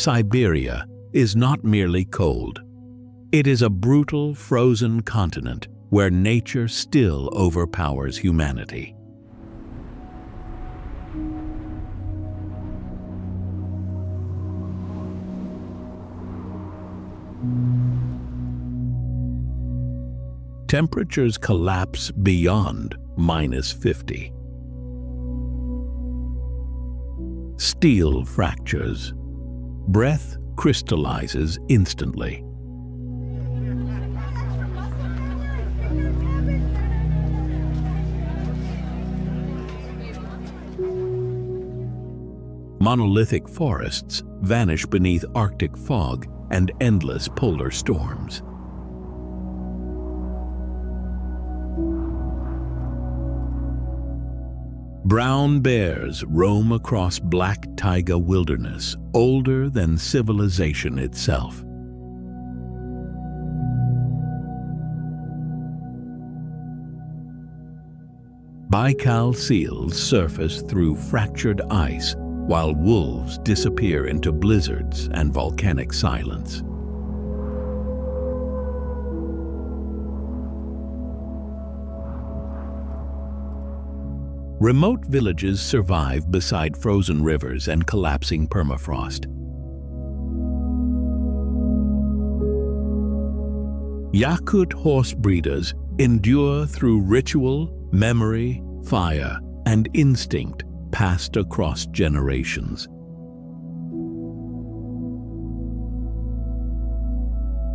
Siberia is not merely cold. It is a brutal, frozen continent where nature still overpowers humanity. Temperatures collapse beyond -50. Steel fractures. Breath crystallizes instantly. Monolithic forests vanish beneath Arctic fog and endless polar storms. Brown bears roam across black taiga wilderness, older than civilization itself. Baikal seals surface through fractured ice, while wolves disappear into blizzards and volcanic silence. Remote villages survive beside frozen rivers and collapsing permafrost. Yakut horse breeders endure through ritual, memory, fire, and instinct passed across generations.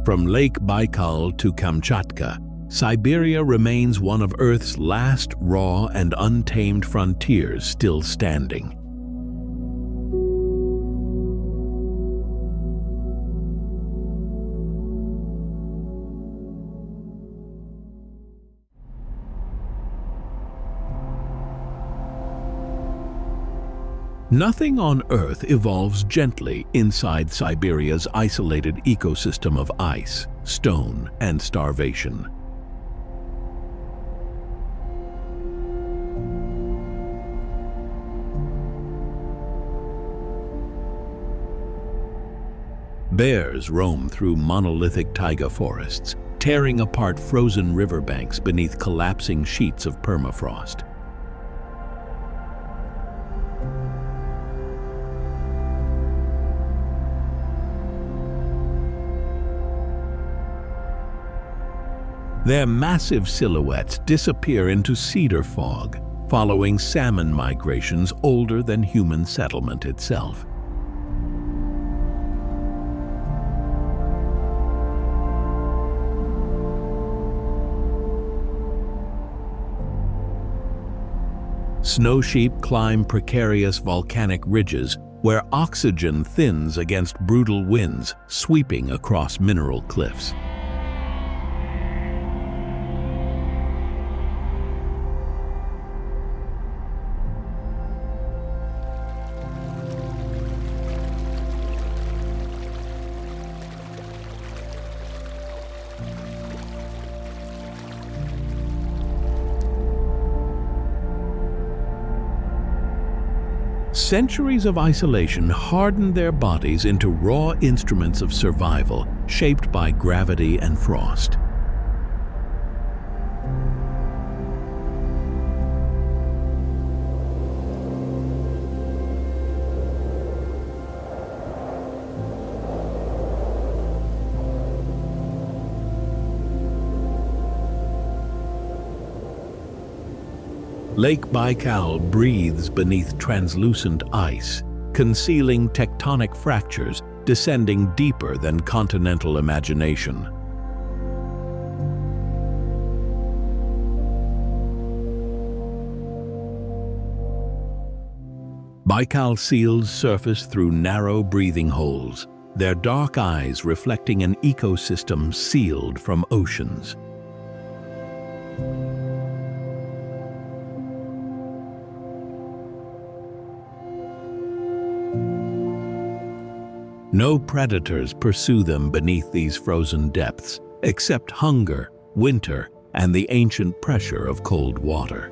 From Lake Baikal to Kamchatka, Siberia remains one of Earth's last raw and untamed frontiers still standing. Nothing on Earth evolves gently inside Siberia's isolated ecosystem of ice, stone, and starvation. Bears roam through monolithic taiga forests, tearing apart frozen riverbanks beneath collapsing sheets of permafrost. Their massive silhouettes disappear into cedar fog, following salmon migrations older than human settlement itself. Snow sheep climb precarious volcanic ridges where oxygen thins against brutal winds sweeping across mineral cliffs. Centuries of isolation hardened their bodies into raw instruments of survival, shaped by gravity and frost. Lake Baikal breathes beneath translucent ice, concealing tectonic fractures descending deeper than continental imagination. Baikal seals surface through narrow breathing holes, their dark eyes reflecting an ecosystem sealed from oceans. No predators pursue them beneath these frozen depths, except hunger, winter, and the ancient pressure of cold water.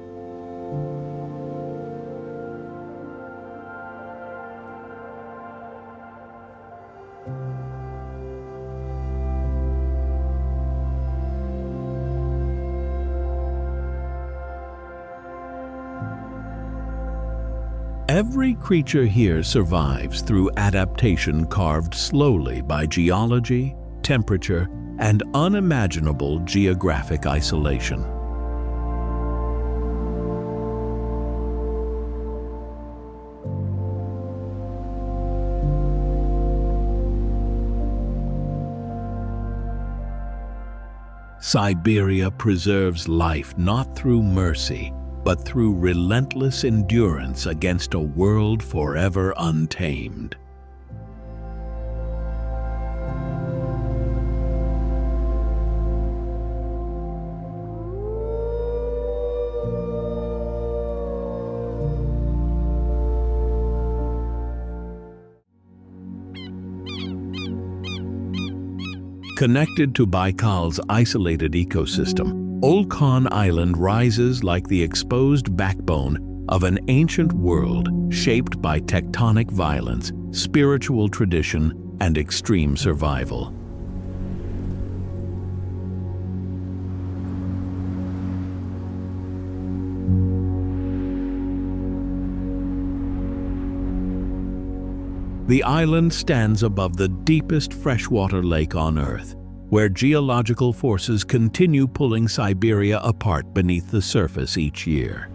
Every creature here survives through adaptation carved slowly by geology, temperature, and unimaginable geographic isolation. Siberia preserves life not through mercy, but through relentless endurance against a world forever untamed. Connected to Baikal's isolated ecosystem, OLKHON Island rises like the exposed backbone of an ancient world shaped by tectonic violence, spiritual tradition, and extreme survival. The island stands above the deepest freshwater lake on Earth, where geological forces continue pulling Siberia apart beneath the surface each year.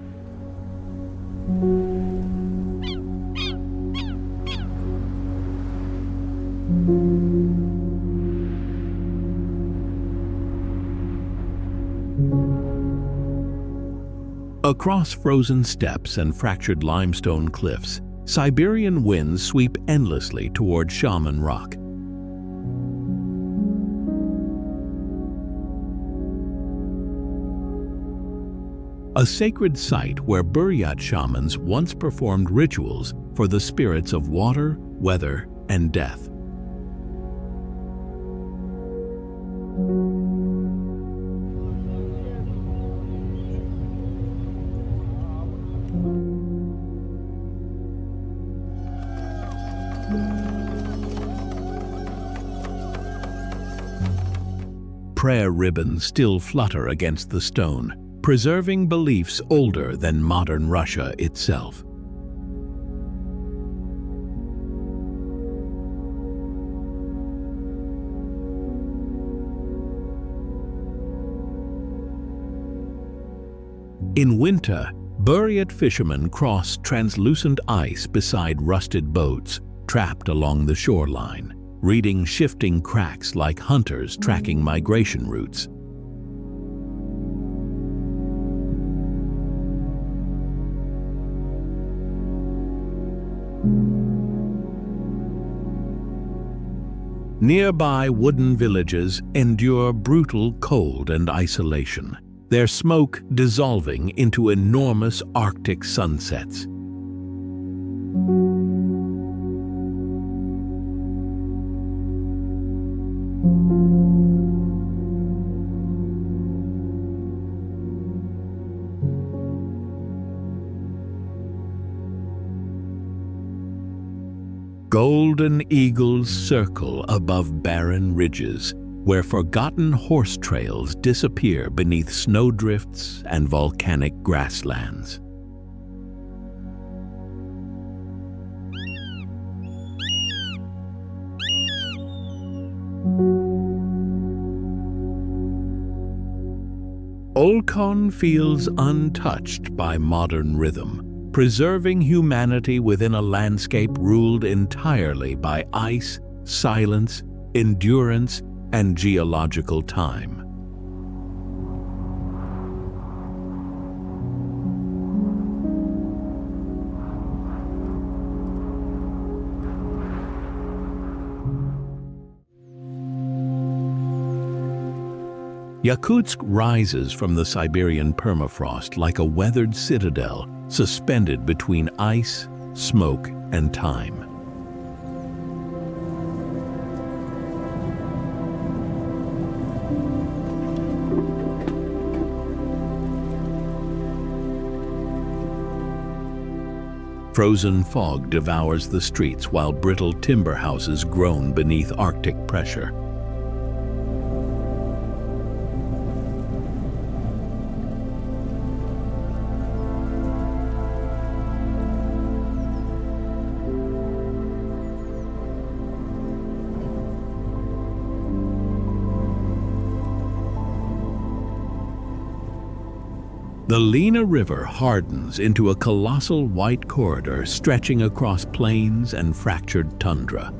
Across frozen steppes and fractured limestone cliffs, Siberian winds sweep endlessly toward Shaman Rock. A sacred site where Buryat shamans once performed rituals for the spirits of water, weather, and death. Prayer ribbons still flutter against the stone, preserving beliefs older than modern Russia itself. In winter, Buryat fishermen cross translucent ice beside rusted boats, trapped along the shoreline, reading shifting cracks like hunters tracking migration routes. Nearby wooden villages endure brutal cold and isolation, their smoke dissolving into enormous Arctic sunsets. Golden eagles circle above barren ridges, where forgotten horse trails disappear beneath snowdrifts and volcanic grasslands. OLKHON feels untouched by modern rhythm, preserving humanity within a landscape ruled entirely by ice, silence, endurance, and geological time. Yakutsk rises from the Siberian permafrost like a weathered citadel suspended between ice, smoke, and time. Frozen fog devours the streets while brittle timber houses groan beneath Arctic pressure. The LENA River hardens into a colossal white corridor stretching across plains and fractured tundra.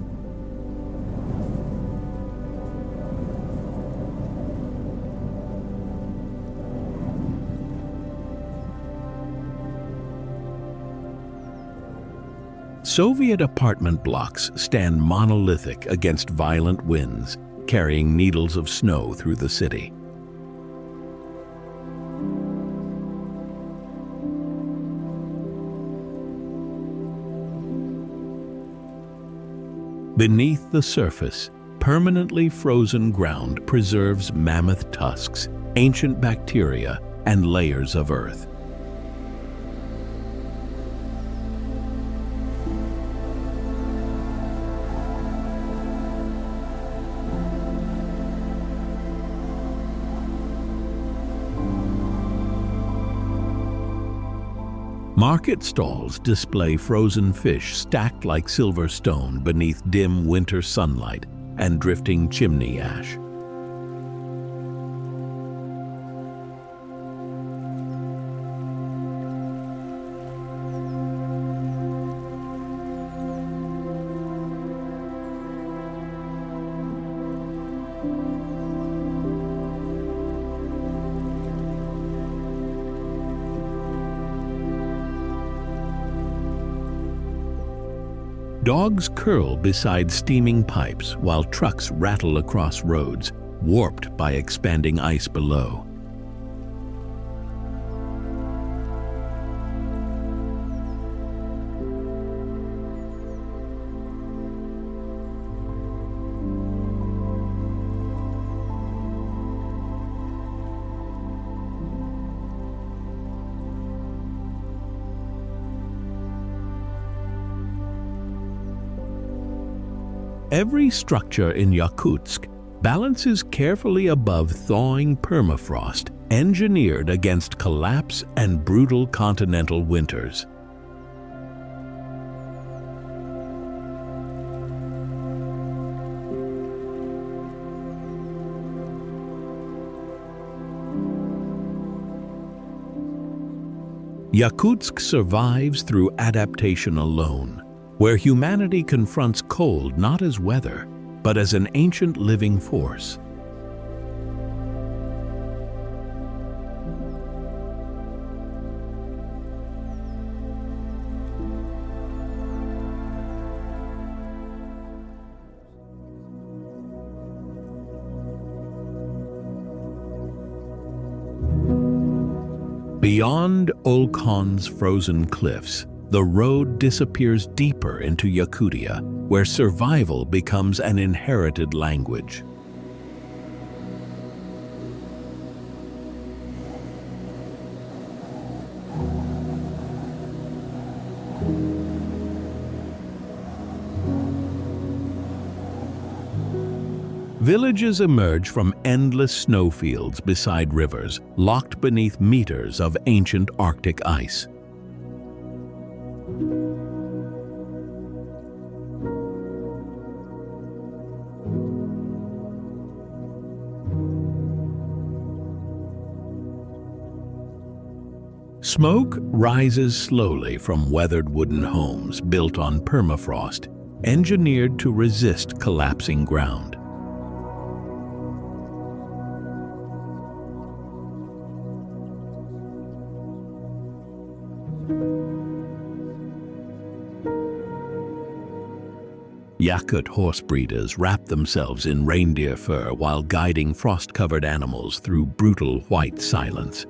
Soviet apartment blocks stand monolithic against violent winds, carrying needles of snow through the city. Beneath the surface, permanently frozen ground preserves mammoth tusks, ancient bacteria, and layers of earth. Market stalls display frozen fish stacked like silver stone beneath dim winter sunlight and drifting chimney ash. Dogs curl beside steaming pipes while trucks rattle across roads, warped by expanding ice below. Every structure in Yakutsk balances carefully above thawing permafrost, engineered against collapse and brutal continental winters. Yakutsk survives through adaptation alone, where humanity confronts cold not as weather, but as an ancient living force. Beyond OLKHON's frozen cliffs, the road disappears deeper into Yakutia, where survival becomes an inherited language. Villages emerge from endless snowfields beside rivers, locked beneath meters of ancient Arctic ice. Smoke rises slowly from weathered wooden homes built on permafrost, engineered to resist collapsing ground. Yakut horse breeders wrap themselves in reindeer fur while guiding frost-covered animals through brutal white silence.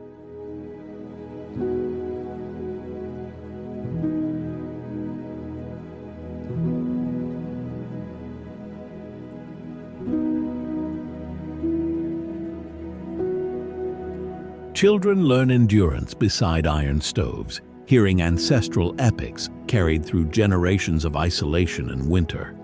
Children learn endurance beside iron stoves, hearing ancestral epics carried through generations of isolation and winter.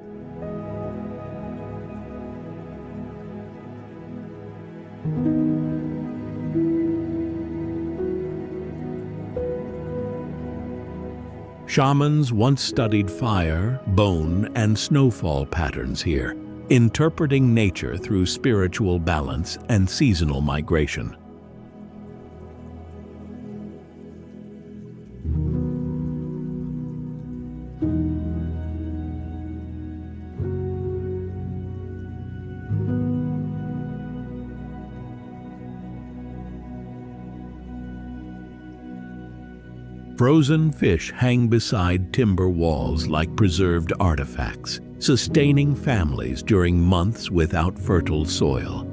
Shamans once studied fire, bone, and snowfall patterns here, interpreting nature through spiritual balance and seasonal migration. Frozen fish hang beside timber walls like preserved artifacts, sustaining families during months without fertile soil.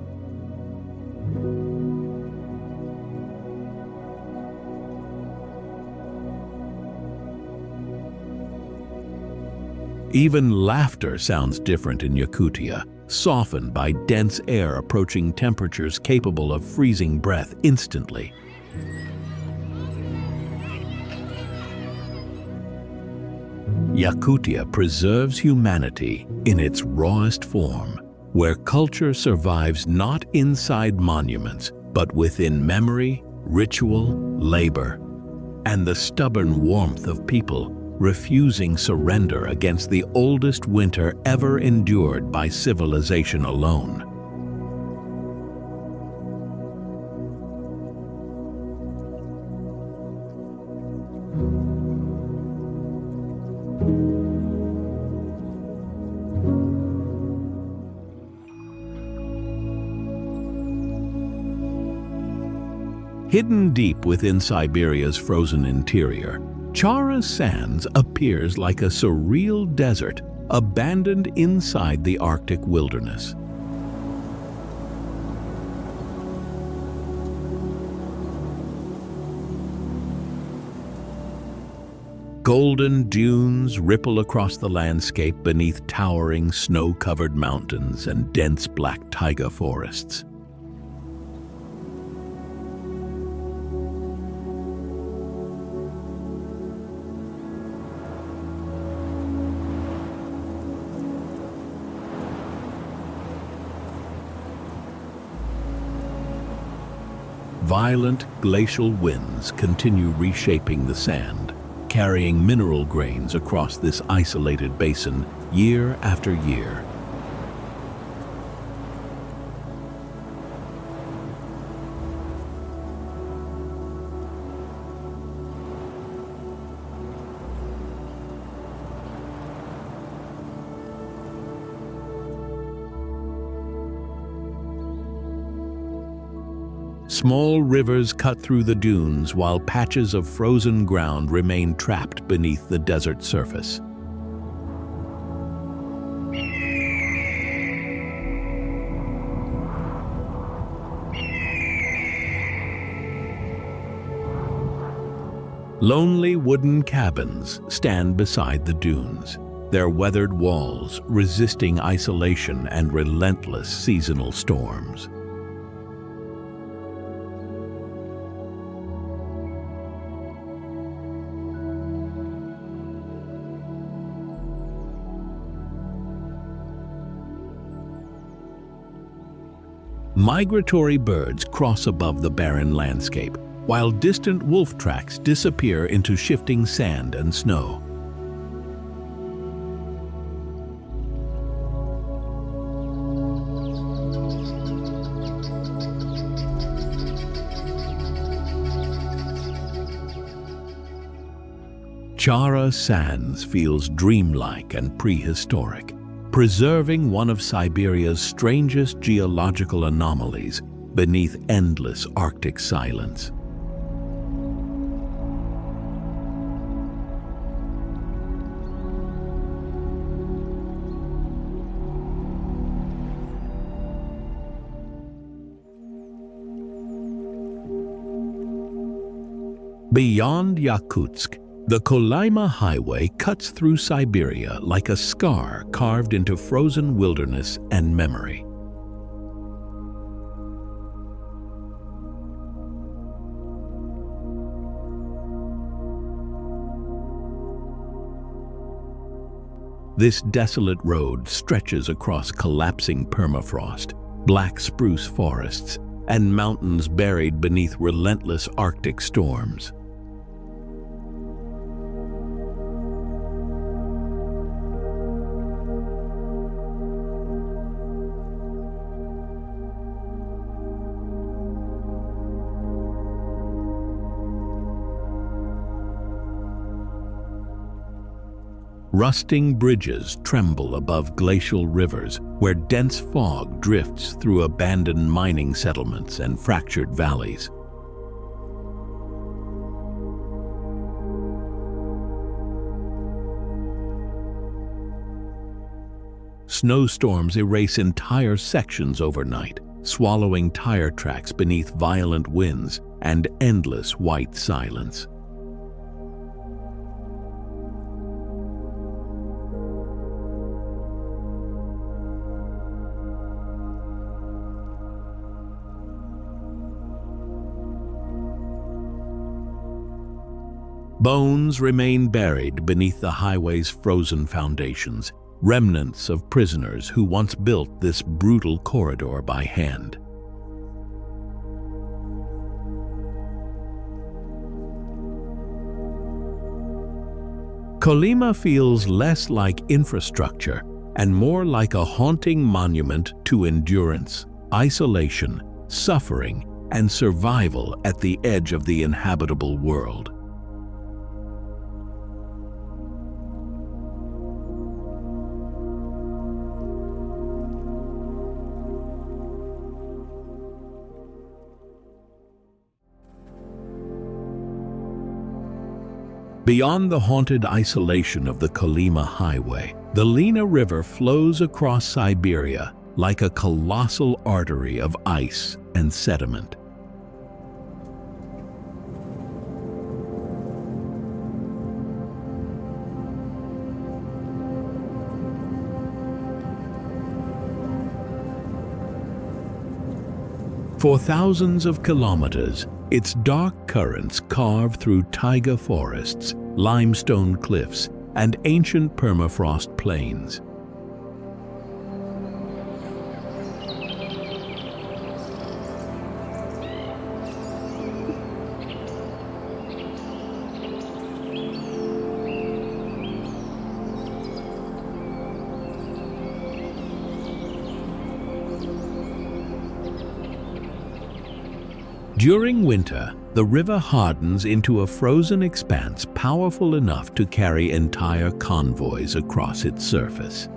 Even laughter sounds different in Yakutia, softened by dense air approaching temperatures capable of freezing breath instantly. Yakutia preserves humanity in its rawest form, where culture survives not inside monuments, but within memory, ritual, labor, and the stubborn warmth of people refusing surrender against the oldest winter ever endured by civilization alone. Hidden deep within Siberia's frozen interior, CHARA Sands appears like a surreal desert abandoned inside the Arctic wilderness. Golden dunes ripple across the landscape beneath towering snow-covered mountains and dense black taiga forests. Violent glacial winds continue reshaping the sand, carrying mineral grains across this isolated basin year after year. Small rivers cut through the dunes while patches of frozen ground remain trapped beneath the desert surface. Lonely wooden cabins stand beside the dunes, their weathered walls resisting isolation and relentless seasonal storms. Migratory birds cross above the barren landscape, while distant wolf tracks disappear into shifting sand and snow. CHARA Sands feels dreamlike and prehistoric, preserving one of Siberia's strangest geological anomalies beneath endless Arctic silence. Beyond Yakutsk, the KOLYMA highway cuts through Siberia like a scar carved into frozen wilderness and memory. This desolate road stretches across collapsing permafrost, black spruce forests, and mountains buried beneath relentless Arctic storms. Rusting bridges tremble above glacial rivers where dense fog drifts through abandoned mining settlements and fractured valleys. Snowstorms erase entire sections overnight, swallowing tire tracks beneath violent winds and endless white silence. Bones remain buried beneath the highway's frozen foundations, remnants of prisoners who once built this brutal corridor by hand. Kolyma feels less like infrastructure and more like a haunting monument to endurance, isolation, suffering, and survival at the edge of the inhabitable world. Beyond the haunted isolation of the Kolyma highway, the Lena River flows across Siberia like a colossal artery of ice and sediment. For thousands of kilometers, its dark currents carve through taiga forests, limestone cliffs, and ancient permafrost plains. During winter, the river hardens into a frozen expanse powerful enough to carry entire convoys across its surface.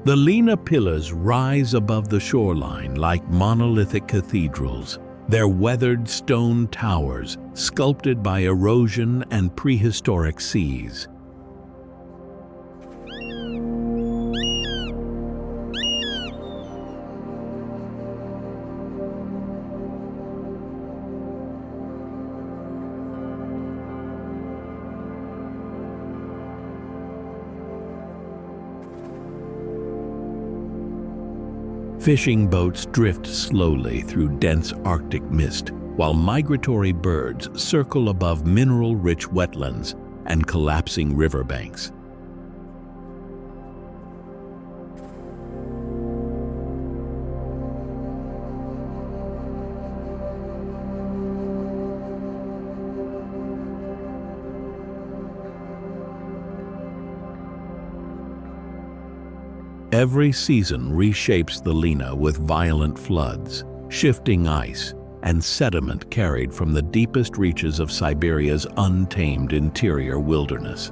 The Lena pillars rise above the shoreline like monolithic cathedrals, their weathered stone towers sculpted by erosion and prehistoric seas. Fishing boats drift slowly through dense Arctic mist, while migratory birds circle above mineral-rich wetlands and collapsing riverbanks. Every season reshapes the Lena with violent floods, shifting ice, and sediment carried from the deepest reaches of Siberia's untamed interior wilderness.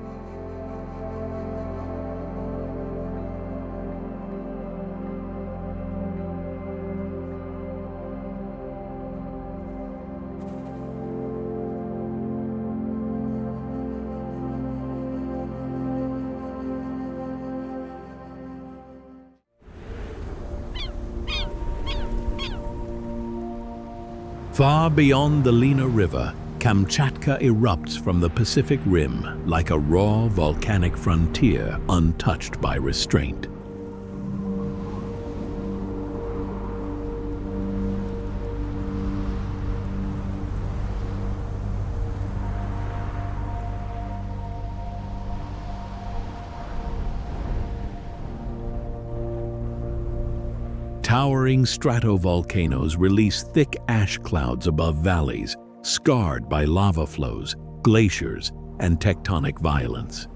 Far beyond the Lena River, Kamchatka erupts from the Pacific Rim like a raw volcanic frontier untouched by restraint. Towering stratovolcanoes release thick ash clouds above valleys, scarred by lava flows, glaciers, and tectonic violence.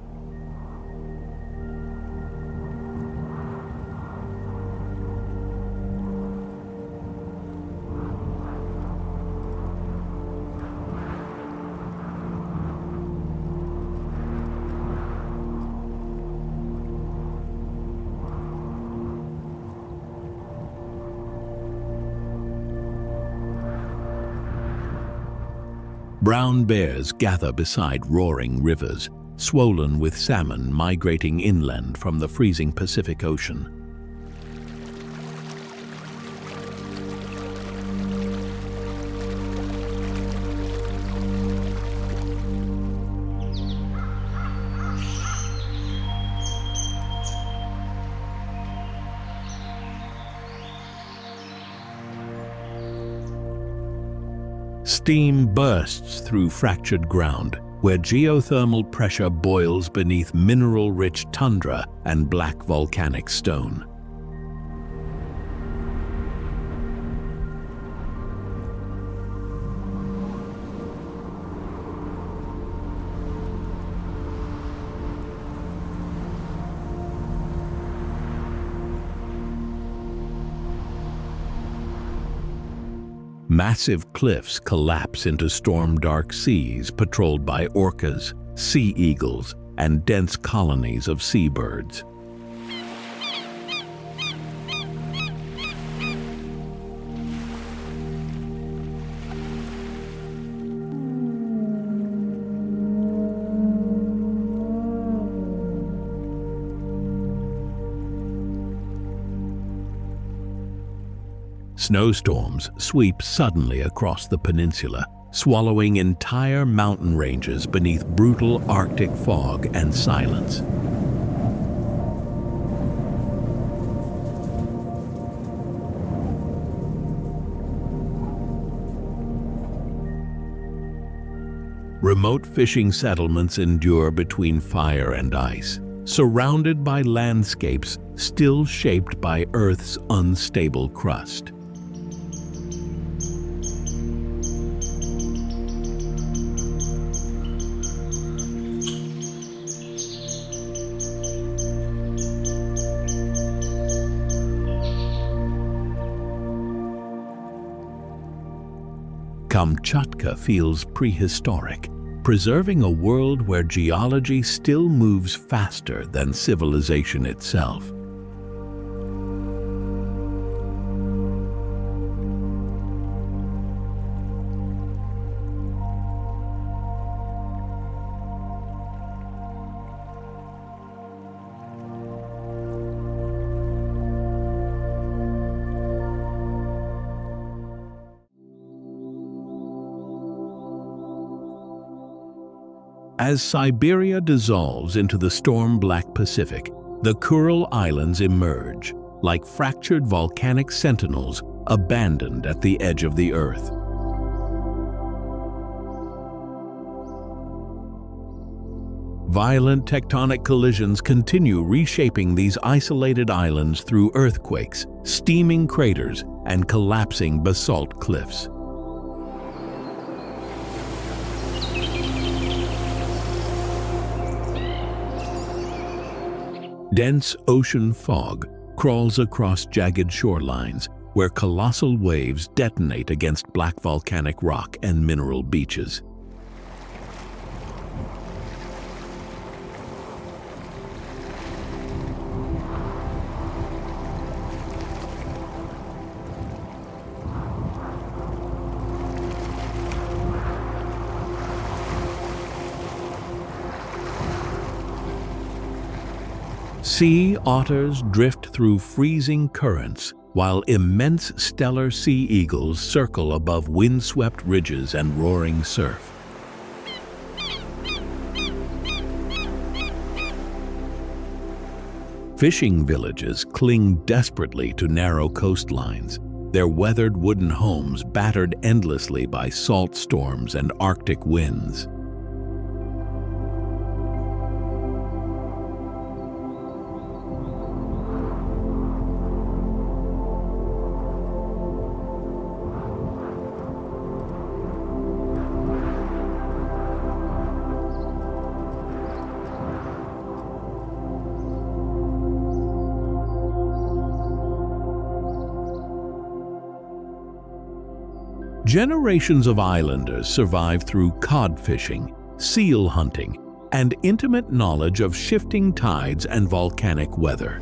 Brown bears gather beside roaring rivers, swollen with salmon migrating inland from the freezing Pacific Ocean. Steam bursts through fractured ground, where geothermal pressure boils beneath mineral-rich tundra and black volcanic stone. Massive cliffs collapse into storm-dark seas patrolled by orcas, sea eagles, and dense colonies of seabirds. Snowstorms sweep suddenly across the peninsula, swallowing entire mountain ranges beneath brutal Arctic fog and silence. Remote fishing settlements endure between fire and ice, surrounded by landscapes still shaped by Earth's unstable crust. Kamchatka feels prehistoric, preserving a world where geology still moves faster than civilization itself. As Siberia dissolves into the storm-black Pacific, the Kuril Islands emerge, like fractured volcanic sentinels abandoned at the edge of the Earth. Violent tectonic collisions continue reshaping these isolated islands through earthquakes, steaming craters, and collapsing basalt cliffs. Dense ocean fog crawls across jagged shorelines, where colossal waves detonate against black volcanic rock and mineral beaches. Sea otters drift through freezing currents, while immense stellar sea eagles circle above windswept ridges and roaring surf. Fishing villages cling desperately to narrow coastlines, their weathered wooden homes battered endlessly by salt storms and Arctic winds. Generations of islanders survive through cod fishing, seal hunting, and intimate knowledge of shifting tides and volcanic weather.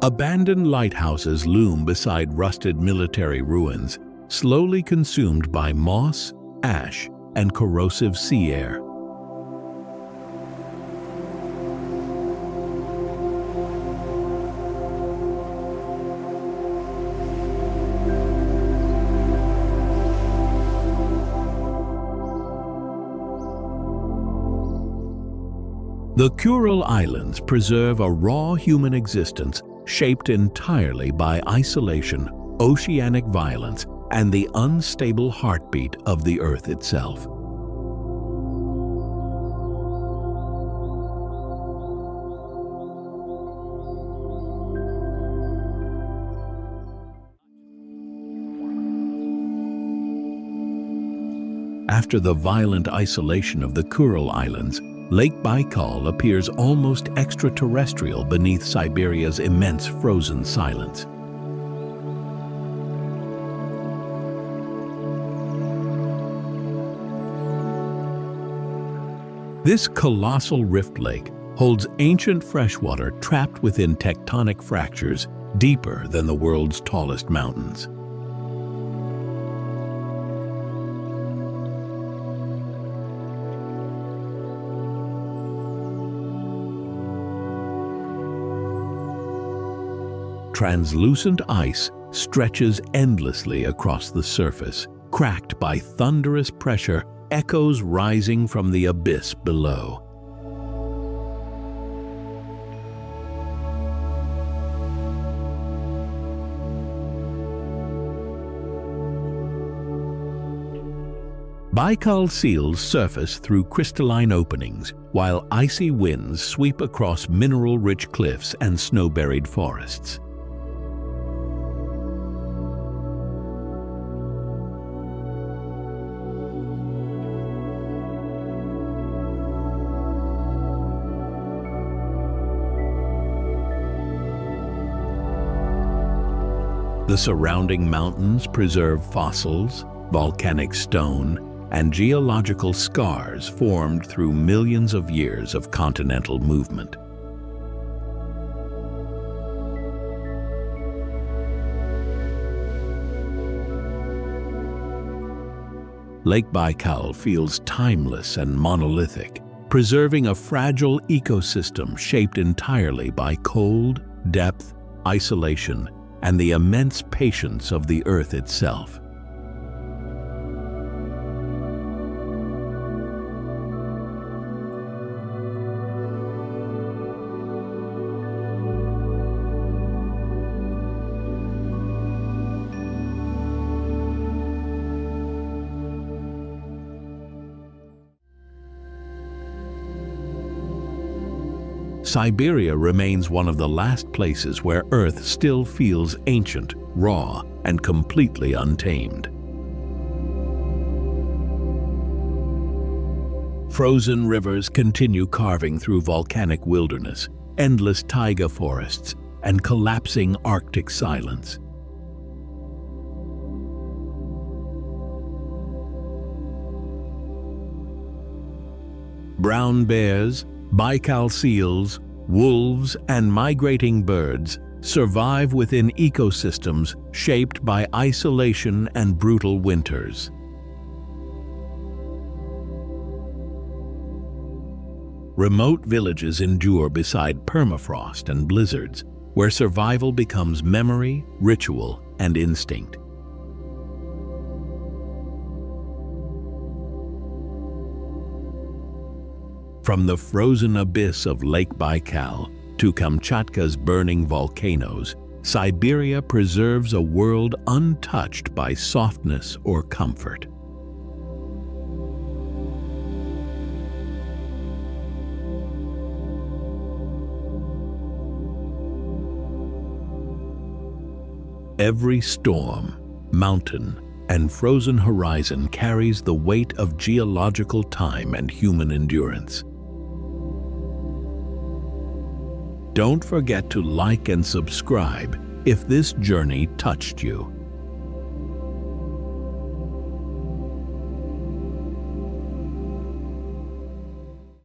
Abandoned lighthouses loom beside rusted military ruins, slowly consumed by moss, ash, and corrosive sea air. The Kuril Islands preserve a raw human existence shaped entirely by isolation, oceanic violence, and the unstable heartbeat of the Earth itself. After the violent isolation of the Kuril Islands, Lake Baikal appears almost extraterrestrial beneath Siberia's immense frozen silence. This colossal rift lake holds ancient freshwater trapped within tectonic fractures deeper than the world's tallest mountains. Translucent ice stretches endlessly across the surface, cracked by thunderous pressure, echoes rising from the abyss below. Baikal seals surface through crystalline openings, while icy winds sweep across mineral-rich cliffs and snow-buried forests. The surrounding mountains preserve fossils, volcanic stone, and geological scars formed through millions of years of continental movement. Lake Baikal feels timeless and monolithic, preserving a fragile ecosystem shaped entirely by cold, depth, isolation, and the immense patience of the Earth itself. Siberia remains one of the last places where Earth still feels ancient, raw, and completely untamed. Frozen rivers continue carving through volcanic wilderness, endless taiga forests, and collapsing Arctic silence. Brown bears, Baikal seals, wolves, and migrating birds survive within ecosystems shaped by isolation and brutal winters. Remote villages endure beside permafrost and blizzards, where survival becomes memory, ritual, and instinct. From the frozen abyss of Lake Baikal to Kamchatka's burning volcanoes, Siberia preserves a world untouched by softness or comfort. Every storm, mountain, and frozen horizon carries the weight of geological time and human endurance. Don't forget to like and subscribe if this journey touched you.